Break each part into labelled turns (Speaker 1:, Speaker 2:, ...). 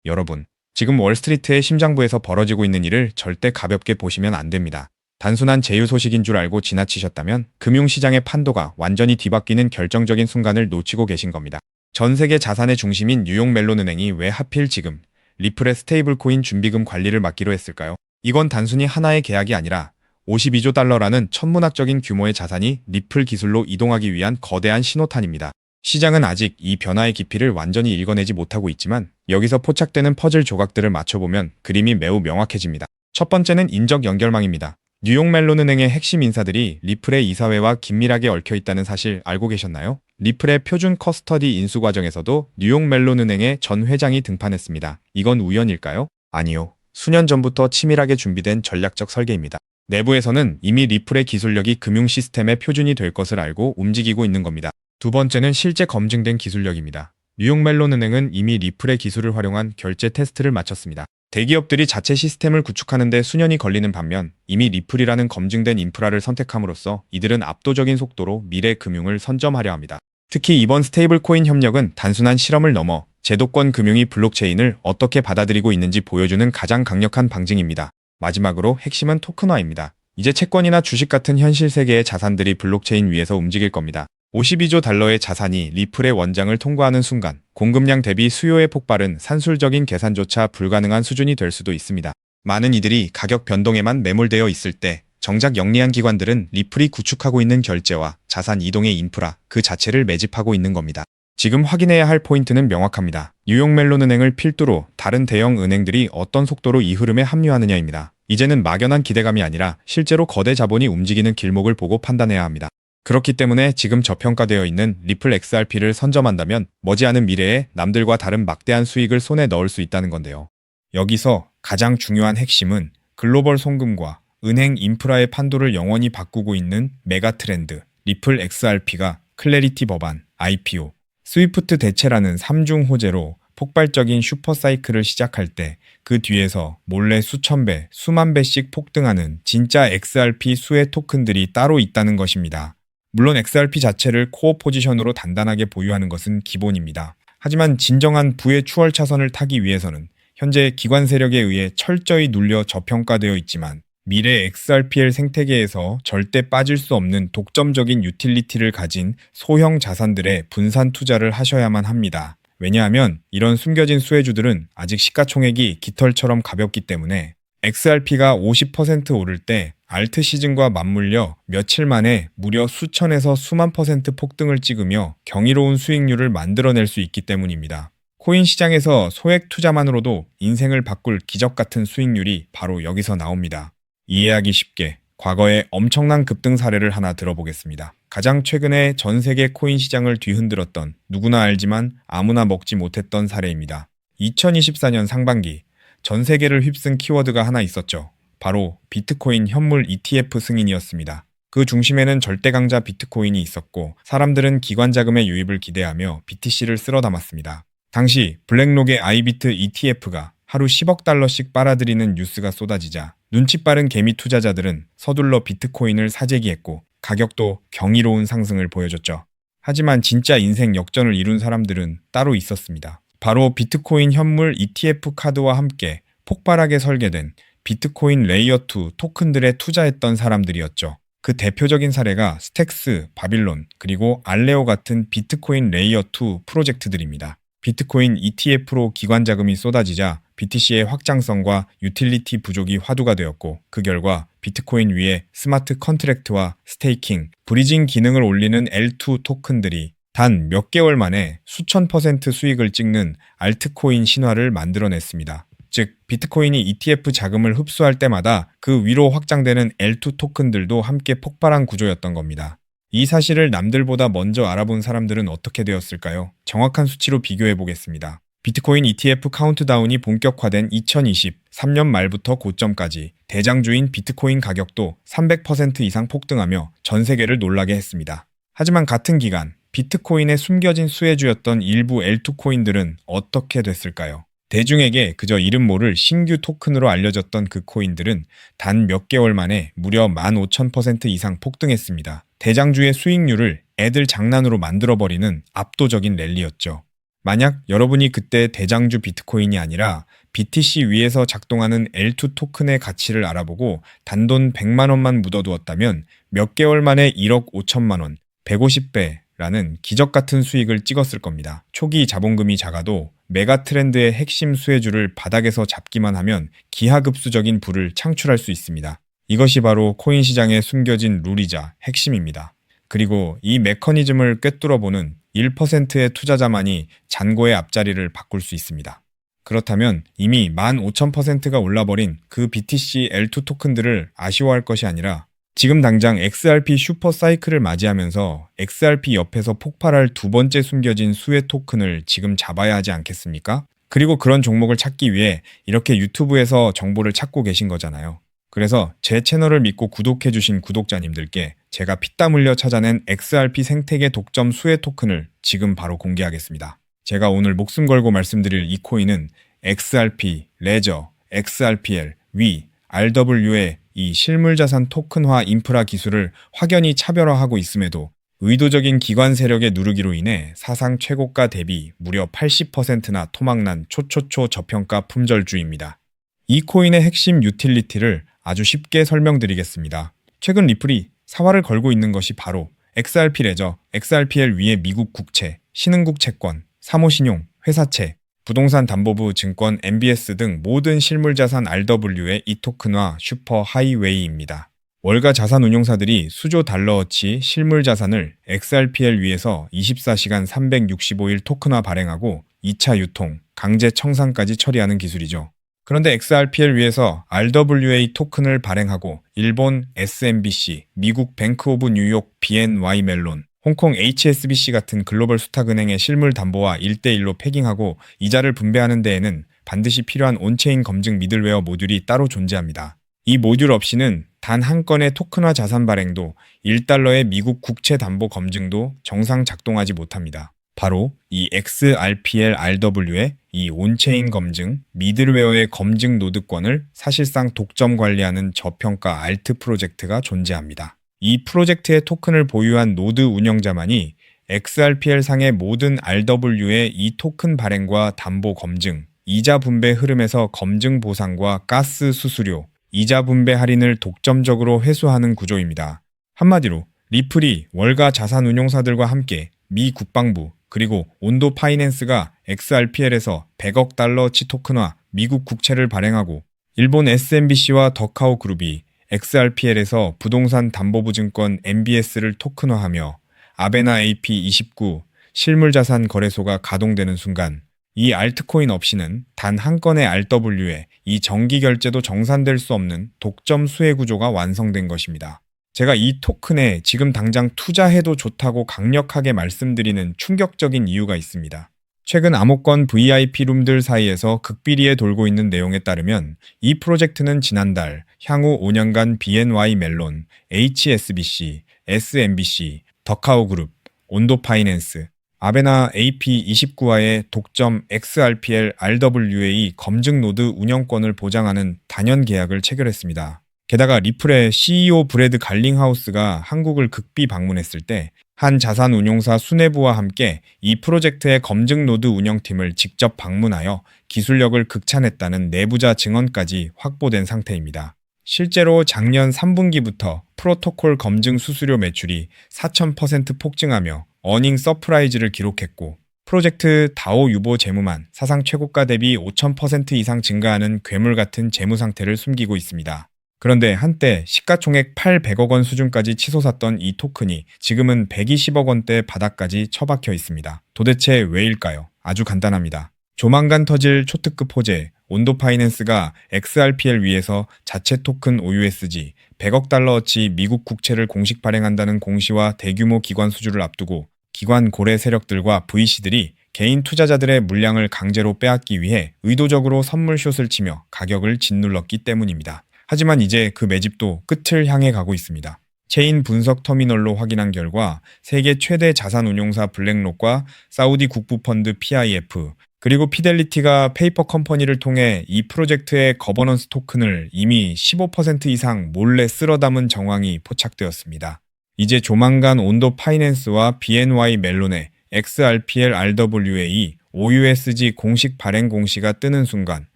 Speaker 1: 여러분, 지금 월스트리트의 심장부에서 벌어지고 있는 일을 절대 가볍게 보시면 안 됩니다. 단순한 제휴 소식인 줄 알고 지나치셨다면 금융시장의 판도가 완전히 뒤바뀌는 결정적인 순간을 놓치고 계신 겁니다. 전 세계 자산의 중심인 뉴욕 멜론은행이 왜 하필 지금 리플의 스테이블코인 준비금 관리를 맡기로 했을까요? 이건 단순히 하나의 계약이 아니라 52조 달러라는 천문학적인 규모의 자산이 리플 기술로 이동하기 위한 거대한 신호탄입니다. 시장은 아직 이 변화의 깊이를 완전히 읽어내지 못하고 있지만 여기서 포착되는 퍼즐 조각들을 맞춰보면 그림이 매우 명확해집니다. 첫 번째는 인적 연결망입니다. 뉴욕 멜론은행의 핵심 인사들이 리플의 이사회와 긴밀하게 얽혀있다는 사실 알고 계셨나요? 리플의 표준 커스터디 인수 과정에서도 뉴욕 멜론은행의 전 회장이 등판했습니다. 이건 우연일까요? 아니요. 수년 전부터 치밀하게 준비된 전략적 설계입니다. 내부에서는 이미 리플의 기술력이 금융 시스템의 표준이 될 것을 알고 움직이고 있는 겁니다. 두 번째는 실제 검증된 기술력입니다. 뉴욕 멜론은행은 이미 리플의 기술을 활용한 결제 테스트를 마쳤습니다. 대기업들이 자체 시스템을 구축하는 데 수년이 걸리는 반면 이미 리플이라는 검증된 인프라를 선택함으로써 이들은 압도적인 속도로 미래 금융을 선점하려 합니다. 특히 이번 스테이블코인 협력은 단순한 실험을 넘어 제도권 금융이 블록체인을 어떻게 받아들이고 있는지 보여주는 가장 강력한 방증입니다. 마지막으로 핵심은 토큰화입니다. 이제 채권이나 주식 같은 현실 세계의 자산들이 블록체인 위에서 움직일 겁니다. 52조 달러의 자산이 리플의 원장을 통과하는 순간 공급량 대비 수요의 폭발은 산술적인 계산조차 불가능한 수준이 될 수도 있습니다. 많은 이들이 가격 변동에만 매몰되어 있을 때 정작 영리한 기관들은 리플이 구축하고 있는 결제와 자산 이동의 인프라 그 자체를 매집하고 있는 겁니다. 지금 확인해야 할 포인트는 명확합니다. 뉴욕 멜론은행을 필두로 다른 대형 은행들이 어떤 속도로 이 흐름에 합류하느냐입니다. 이제는 막연한 기대감이 아니라 실제로 거대 자본이 움직이는 길목을 보고 판단해야 합니다. 그렇기 때문에 지금 저평가되어 있는 리플 XRP를 선점한다면 머지않은 미래에 남들과 다른 막대한 수익을 손에 넣을 수 있다는 건데요. 여기서 가장 중요한 핵심은 글로벌 송금과 은행 인프라의 판도를 영원히 바꾸고 있는 메가 트렌드, 리플 XRP가 클래리티 법안, IPO, 스위프트 대체라는 3중 호재로 폭발적인 슈퍼사이클을 시작할 때 그 뒤에서 몰래 수천 배, 수만 배씩 폭등하는 진짜 XRP 수혜 토큰들이 따로 있다는 것입니다. 물론 XRP 자체를 코어 포지션으로 단단하게 보유하는 것은 기본입니다. 하지만 진정한 부의 추월 차선을 타기 위해서는 현재 기관 세력에 의해 철저히 눌려 저평가되어 있지만 미래 XRPL 생태계에서 절대 빠질 수 없는 독점적인 유틸리티를 가진 소형 자산들의 분산 투자를 하셔야만 합니다. 왜냐하면 이런 숨겨진 수혜주들은 아직 시가총액이 깃털처럼 가볍기 때문에 XRP가 50% 오를 때 알트 시즌과 맞물려 며칠 만에 무려 수천에서 수만 퍼센트 폭등을 찍으며 경이로운 수익률을 만들어낼 수 있기 때문입니다. 코인 시장에서 소액 투자만으로도 인생을 바꿀 기적 같은 수익률이 바로 여기서 나옵니다. 이해하기 쉽게 과거의 엄청난 급등 사례를 하나 들어보겠습니다. 가장 최근에 전 세계 코인 시장을 뒤흔들었던 누구나 알지만 아무나 먹지 못했던 사례입니다. 2024년 상반기 전 세계를 휩쓴 키워드가 하나 있었죠. 바로 비트코인 현물 ETF 승인이었습니다. 그 중심에는 절대 강자 비트코인이 있었고 사람들은 기관 자금의 유입을 기대하며 BTC를 쓸어 담았습니다. 당시 블랙록의 아이비트 ETF가 하루 10억 달러씩 빨아들이는 뉴스가 쏟아지자 눈치 빠른 개미 투자자들은 서둘러 비트코인을 사재기했고 가격도 경이로운 상승을 보여줬죠. 하지만 진짜 인생 역전을 이룬 사람들은 따로 있었습니다. 바로 비트코인 현물 ETF 카드와 함께 폭발하게 설계된 비트코인 레이어2 토큰들에 투자했던 사람들이었죠. 그 대표적인 사례가 스택스, 바빌론, 그리고 알레오 같은 비트코인 레이어2 프로젝트들입니다. 비트코인 ETF로 기관 자금이 쏟아지자 BTC의 확장성과 유틸리티 부족이 화두가 되었고 그 결과 비트코인 위에 스마트 컨트랙트와 스테이킹, 브리징 기능을 올리는 L2 토큰들이 단 몇 개월 만에 수천 퍼센트 수익을 찍는 알트코인 신화를 만들어냈습니다. 즉 비트코인이 ETF 자금을 흡수할 때마다 그 위로 확장되는 L2 토큰들도 함께 폭발한 구조였던 겁니다. 이 사실을 남들보다 먼저 알아본 사람들은 어떻게 되었을까요? 정확한 수치로 비교해 보겠습니다. 비트코인 ETF 카운트다운이 본격화된 2023년 말부터 고점까지 대장주인 비트코인 가격도 300% 이상 폭등하며 전 세계를 놀라게 했습니다. 하지만 같은 기간 비트코인의 숨겨진 수혜주였던 일부 L2 코인들은 어떻게 됐을까요? 대중에게 그저 이름 모를 신규 토큰으로 알려졌던 그 코인들은 단 몇 개월 만에 무려 15,000% 이상 폭등했습니다. 대장주의 수익률을 애들 장난으로 만들어버리는 압도적인 랠리였죠. 만약 여러분이 그때 대장주 비트코인이 아니라 BTC 위에서 작동하는 L2 토큰의 가치를 알아보고 단돈 100만 원만 묻어두었다면 몇 개월 만에 1억 5천만 원, 150배라는 기적 같은 수익을 찍었을 겁니다. 초기 자본금이 작아도 메가 트렌드의 핵심 수혜주를 바닥에서 잡기만 하면 기하급수적인 부를 창출할 수 있습니다. 이것이 바로 코인 시장에 숨겨진 룰이자 핵심입니다. 그리고 이 메커니즘을 꿰뚫어보는 1%의 투자자만이 잔고의 앞자리를 바꿀 수 있습니다. 그렇다면 이미 15,000%가 올라버린 그 BTC L2 토큰들을 아쉬워할 것이 아니라 지금 당장 XRP 슈퍼 사이클을 맞이하면서 XRP 옆에서 폭발할 두 번째 숨겨진 수혜 토큰을 지금 잡아야 하지 않겠습니까? 그리고 그런 종목을 찾기 위해 이렇게 유튜브에서 정보를 찾고 계신 거잖아요. 그래서 제 채널을 믿고 구독해주신 구독자님들께 제가 피땀 흘려 찾아낸 XRP 생태계 독점 수혜 토큰을 지금 바로 공개하겠습니다. 제가 오늘 목숨 걸고 말씀드릴 이 코인은 XRP, 레저, XRPL, 위, RW의 이 실물자산 토큰화 인프라 기술을 확연히 차별화하고 있음에도 의도적인 기관 세력의 누르기로 인해 사상 최고가 대비 무려 80%나 토막난 초초초 저평가 품절주입니다. 이 코인의 핵심 유틸리티를 아주 쉽게 설명드리겠습니다. 최근 리플이 사활을 걸고 있는 것이 바로 XRP 레저, XRPL 위의 미국 국채, 신흥국 채권, 사모신용, 회사채, 부동산 담보부 증권 MBS 등 모든 실물자산 RW의 이 토큰화 슈퍼 하이웨이입니다. 월가 자산운용사들이 수조 달러어치 실물자산을 XRPL 위에서 24시간 365일 토큰화 발행하고 2차 유통, 강제 청산까지 처리하는 기술이죠. 그런데 XRPL 위에서 RWA 토큰을 발행하고 일본 SMBC, 미국 뱅크 오브 뉴욕 BNY 멜론, 홍콩 HSBC 같은 글로벌 수탁은행의 실물 담보와 1대1로 패깅하고 이자를 분배하는 데에는 반드시 필요한 온체인 검증 미들웨어 모듈이 따로 존재합니다. 이 모듈 없이는 단 한 건의 토큰화 자산 발행도 1달러의 미국 국채 담보 검증도 정상 작동하지 못합니다. 바로 이 XRPL RW의 이 온체인 검증, 미들웨어의 검증 노드권을 사실상 독점 관리하는 저평가 알트 프로젝트가 존재합니다. 이 프로젝트의 토큰을 보유한 노드 운영자만이 XRPL 상의 모든 RW의 이 토큰 발행과 담보 검증, 이자 분배 흐름에서 검증 보상과 가스 수수료, 이자 분배 할인을 독점적으로 회수하는 구조입니다. 한마디로 리플이 월가 자산운용사들과 함께 미 국방부 그리고 온도 파이낸스가 XRPL에서 100억 달러치 토큰화 미국 국채를 발행하고 일본 SMBC와 더카오 그룹이 XRPL에서 부동산 담보부 증권 MBS를 토큰화하며 아베나 AP29 실물자산 거래소가 가동되는 순간 이 알트코인 없이는 단 한 건의 RW에 이 정기 결제도 정산될 수 없는 독점 수혜 구조가 완성된 것입니다. 제가 이 토큰에 지금 당장 투자해도 좋다고 강력하게 말씀드리는 충격적인 이유가 있습니다. 최근 암호권 VIP 룸들 사이에서 극비리에 돌고 있는 내용에 따르면 이 프로젝트는 지난달 향후 5년간 BNY 멜론, HSBC, SMBC, 더카오 그룹, 온도 파이낸스, 아베나 AP29와의 독점 XRPL RWA 검증 노드 운영권을 보장하는 단연 계약을 체결했습니다. 게다가 리플의 CEO 브래드 갈링하우스가 한국을 극비 방문했을 때 한 자산운용사 수뇌부와 함께 이 프로젝트의 검증 노드 운영팀을 직접 방문하여 기술력을 극찬했다는 내부자 증언까지 확보된 상태입니다. 실제로 작년 3분기부터 프로토콜 검증 수수료 매출이 4,000% 폭증하며 어닝 서프라이즈를 기록했고 프로젝트 다오 유보 재무만 사상 최고가 대비 5,000% 이상 증가하는 괴물 같은 재무 상태를 숨기고 있습니다. 그런데 한때 시가총액 800억 원 수준까지 치솟았던 이 토큰이 지금은 120억 원대 바닥까지 처박혀 있습니다. 도대체 왜일까요? 아주 간단합니다. 조만간 터질 초특급 호재, 온도 파이낸스가 XRPL 위에서 자체 토큰 OUSG 100억 달러어치 미국 국채를 공식 발행한다는 공시와 대규모 기관 수주를 앞두고 기관 고래 세력들과 VC들이 개인 투자자들의 물량을 강제로 빼앗기 위해 의도적으로 선물숏을 치며 가격을 짓눌렀기 때문입니다. 하지만 이제 그 매집도 끝을 향해 가고 있습니다. 체인 분석 터미널로 확인한 결과 세계 최대 자산운용사 블랙록과 사우디 국부펀드 PIF 그리고 피델리티가 페이퍼 컴퍼니를 통해 이 프로젝트의 거버넌스 토큰을 이미 15% 이상 몰래 쓸어 담은 정황이 포착되었습니다. 이제 조만간 온도 파이낸스와 BNY 멜론의 XRPL RWA OUSG 공식 발행 공시가 뜨는 순간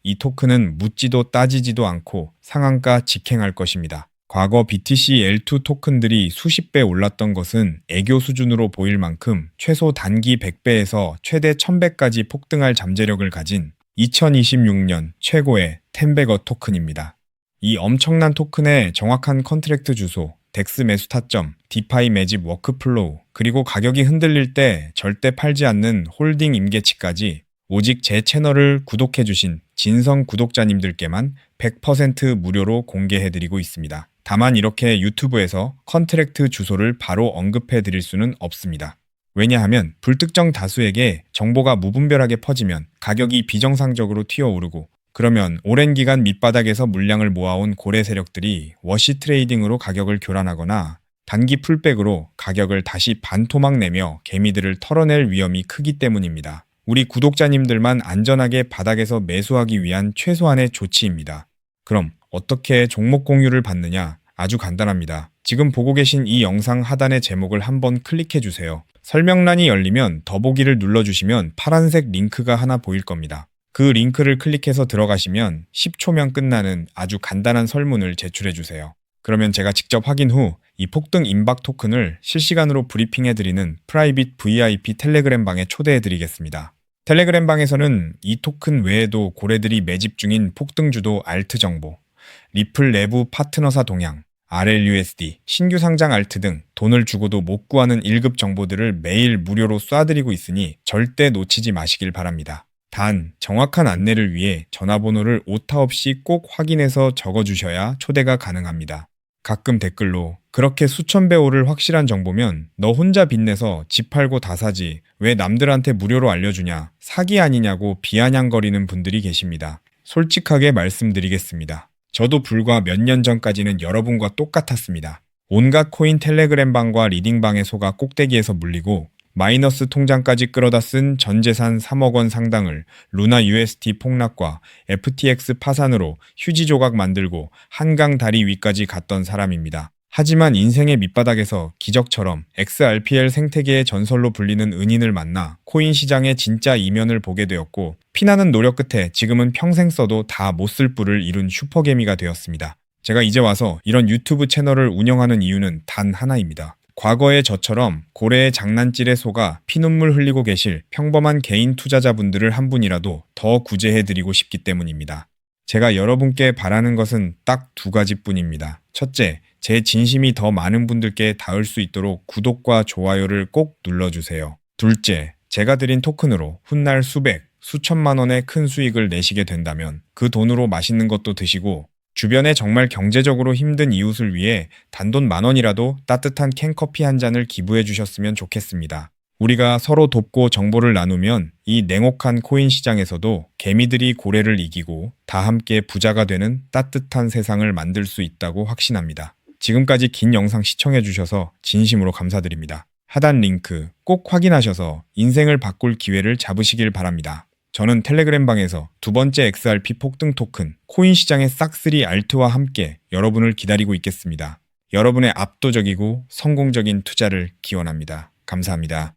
Speaker 1: 이 토큰은 묻지도 따지지도 않고 상한가 직행할 것입니다. 과거 BTC L2 토큰들이 수십 배 올랐던 것은 애교 수준으로 보일 만큼 최소 단기 100배에서 최대 1000배까지 폭등할 잠재력을 가진 2026년 최고의 텐베거 토큰입니다. 이 엄청난 토큰의 정확한 컨트랙트 주소, 덱스 매수 타점, 디파이 매집 워크플로우, 그리고 가격이 흔들릴 때 절대 팔지 않는 홀딩 임계치까지 오직 제 채널을 구독해주신 진성 구독자님들께만 100% 무료로 공개해드리고 있습니다. 다만 이렇게 유튜브에서 컨트랙트 주소를 바로 언급해드릴 수는 없습니다. 왜냐하면 불특정 다수에게 정보가 무분별하게 퍼지면 가격이 비정상적으로 튀어오르고 그러면 오랜 기간 밑바닥에서 물량을 모아온 고래 세력들이 워시 트레이딩으로 가격을 교란하거나 단기 풀백으로 가격을 다시 반토막 내며 개미들을 털어낼 위험이 크기 때문입니다. 우리 구독자님들만 안전하게 바닥에서 매수하기 위한 최소한의 조치입니다. 그럼 어떻게 종목 공유를 받느냐? 아주 간단합니다. 지금 보고 계신 이 영상 하단의 제목을 한번 클릭해 주세요. 설명란이 열리면 더보기를 눌러주시면 파란색 링크가 하나 보일 겁니다. 그 링크를 클릭해서 들어가시면 10초면 끝나는 아주 간단한 설문을 제출해 주세요. 그러면 제가 직접 확인 후 이 폭등 임박 토큰을 실시간으로 브리핑해드리는 프라이빗 VIP 텔레그램 방에 초대해드리겠습니다. 텔레그램 방에서는 이 토큰 외에도 고래들이 매집 중인 폭등주도 알트 정보, 리플 내부 파트너사 동향, RLUSD, 신규 상장 알트 등 돈을 주고도 못 구하는 1급 정보들을 매일 무료로 쏴드리고 있으니 절대 놓치지 마시길 바랍니다. 단, 정확한 안내를 위해 전화번호를 오타 없이 꼭 확인해서 적어주셔야 초대가 가능합니다. 가끔 댓글로 그렇게 수천 배 오를 확실한 정보면 너 혼자 빚내서 집 팔고 다 사지 왜 남들한테 무료로 알려주냐 사기 아니냐고 비아냥거리는 분들이 계십니다. 솔직하게 말씀드리겠습니다. 저도 불과 몇 년 전까지는 여러분과 똑같았습니다. 온갖 코인 텔레그램 방과 리딩방에 속아 꼭대기에서 물리고 마이너스 통장까지 끌어다 쓴 전 재산 3억 원 상당을 루나 UST 폭락과 FTX 파산으로 휴지 조각 만들고 한강 다리 위까지 갔던 사람입니다. 하지만 인생의 밑바닥에서 기적처럼 XRPL 생태계의 전설로 불리는 은인을 만나 코인 시장의 진짜 이면을 보게 되었고 피나는 노력 끝에 지금은 평생 써도 다 못 쓸 뿔을 이룬 슈퍼개미가 되었습니다. 제가 이제 와서 이런 유튜브 채널을 운영하는 이유는 단 하나입니다. 과거의 저처럼 고래의 장난질에 속아 피눈물 흘리고 계실 평범한 개인 투자자분들을 한 분이라도 더 구제해드리고 싶기 때문입니다. 제가 여러분께 바라는 것은 딱 두 가지뿐입니다. 첫째, 제 진심이 더 많은 분들께 닿을 수 있도록 구독과 좋아요를 꼭 눌러주세요. 둘째, 제가 드린 토큰으로 훗날 수백, 수천만 원의 큰 수익을 내시게 된다면 그 돈으로 맛있는 것도 드시고 주변에 정말 경제적으로 힘든 이웃을 위해 단돈 10,000원이라도 따뜻한 캔커피 한 잔을 기부해 주셨으면 좋겠습니다. 우리가 서로 돕고 정보를 나누면 이 냉혹한 코인 시장에서도 개미들이 고래를 이기고 다 함께 부자가 되는 따뜻한 세상을 만들 수 있다고 확신합니다. 지금까지 긴 영상 시청해 주셔서 진심으로 감사드립니다. 하단 링크 꼭 확인하셔서 인생을 바꿀 기회를 잡으시길 바랍니다. 저는 텔레그램 방에서 두 번째 XRP 폭등 토큰 코인 시장의 싹쓸이 알트와 함께 여러분을 기다리고 있겠습니다. 여러분의 압도적이고 성공적인 투자를 기원합니다. 감사합니다.